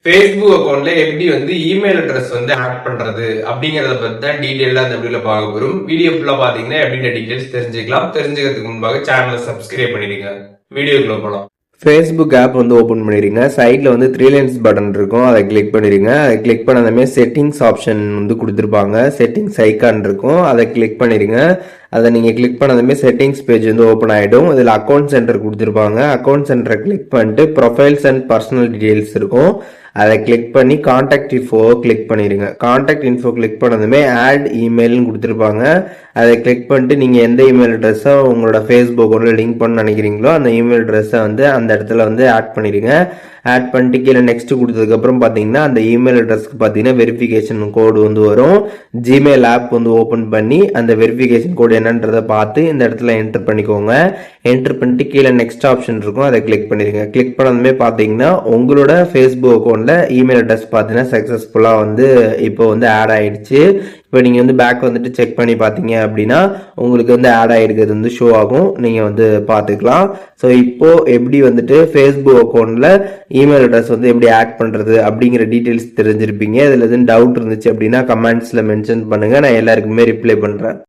Facebook அக்கௌண்ட்ல எப்படி வந்து இமெயில் அட்ரஸ் வந்து ஆட் பண்றது அப்படிங்கறத பத்தி தான் டீடைலா இந்த வீடியோல பார்க்க போறோம். வீடியோ ஃபுல்லா பாத்தீங்கன்னா எப்படின்ற டீடைல்ஸ் தெரிஞ்சுக்கலாம். தெரிஞ்சுக்கிறதுக்கு முன்பாக சேனலை சப்ஸ்கிரைப் பண்ணிடுங்க. வீடியோக்குள்ள போலாம். Facebook ஆப் வந்து ஓபன் பண்ணிடுங்க. சைட்ல வந்து 3 லைன்ஸ் பட்டன் இருக்கும், அதை கிளிக் பண்ணிடுங்க. அதை கிளிக் பண்ணதுமே செட்டிங்ஸ் ஆப்ஷன் வந்து கொடுத்துருப்பாங்க. செட்டிங்ஸ் ஐக்கான் இருக்கும், அதை கிளிக் பண்ணிடுங்க. அதை நீங்கள் கிளிக் பண்ணதுமே செட்டிங்ஸ் பேஜ் வந்து ஓப்பன் ஆகிடும். இதில் அக்கௌண்ட் சென்டர் கொடுத்துருப்பாங்க. அக்கௌண்ட் சென்டரை கிளிக் பண்ணிட்டு ப்ரொஃபைல்ஸ் அண்ட் பர்சனல் டீடைல்ஸ் இருக்கும், அதை கிளிக் பண்ணி கான்டாக்ட் இன்ஃபோ கிளிக் பண்ணிடுங்க. கான்டாக்ட் இன்ஃபோ கிளிக் பண்ணதுமே ஆட் இமெயில்னு கொடுத்துருப்பாங்க. அதை கிளிக் பண்ணிட்டு நீங்கள் எந்த இமெயில் அட்ரஸை உங்களோட ஃபேஸ்புக் அக்கௌண்ட்டில் லிங்க் பண்ண நினைக்கிறீங்களோ அந்த இமெயில் அட்ரஸை வந்து அந்த இடத்துல வந்து ஆட் பண்ணிடுங்க. ஆட் பண்ணிட்டு கீழே நெக்ஸ்ட் கொடுத்ததுக்கப்புறம் பார்த்தீங்கன்னா அந்த இமெயில் அட்ரஸ்க்கு பார்த்தீங்கன்னா வெரிஃபிகேஷன் கோடு வந்து வரும். ஜிமெயில் ஆப் வந்து ஓப்பன் பண்ணி அந்த வெரிஃபிகேஷன் கோடு என்னன்றதை பார்த்து இந்த இடத்துல என்டர் பண்ணிக்கோங்க. என்டர் பண்ணிட்டு கீழே நெக்ஸ்ட் ஆப்ஷன் இருக்கும், அதை கிளிக் பண்ணிடுங்க. கிளிக் பண்ணதுமே பார்த்தீங்கன்னா உங்களோட ஃபேஸ்புக் அக்கௌண்ட்டில் இமெயில் அட்ரஸ் பார்த்தீங்கன்னா சக்ஸஸ்ஃபுல்லாக வந்து இப்போ வந்து ஆட் ஆயிடுச்சு. இப்போ நீங்கள் வந்து பேக் வந்துட்டு செக் பண்ணி பார்த்தீங்க அப்படின்னா உங்களுக்கு வந்து ஆட் ஆகிருக்கிறது வந்து ஷோ ஆகும், நீங்கள் வந்து பார்த்துக்கலாம். ஸோ இப்போ எப்படி வந்துட்டு ஃபேஸ்புக் அக்கௌண்ட்டில் இமெயில் அட்ரஸ் வந்து எப்படி ஆட் பண்ணுறது அப்படிங்கிற டீட்டெயில்ஸ் தெரிஞ்சிருப்பீங்க. இதில் எதுவும் டவுட் இருந்துச்சு அப்படின்னா கமெண்ட்ஸில் மென்ஷன் பண்ணுங்கள், நான் எல்லாருக்குமே ரிப்ளை பண்ணுறேன்.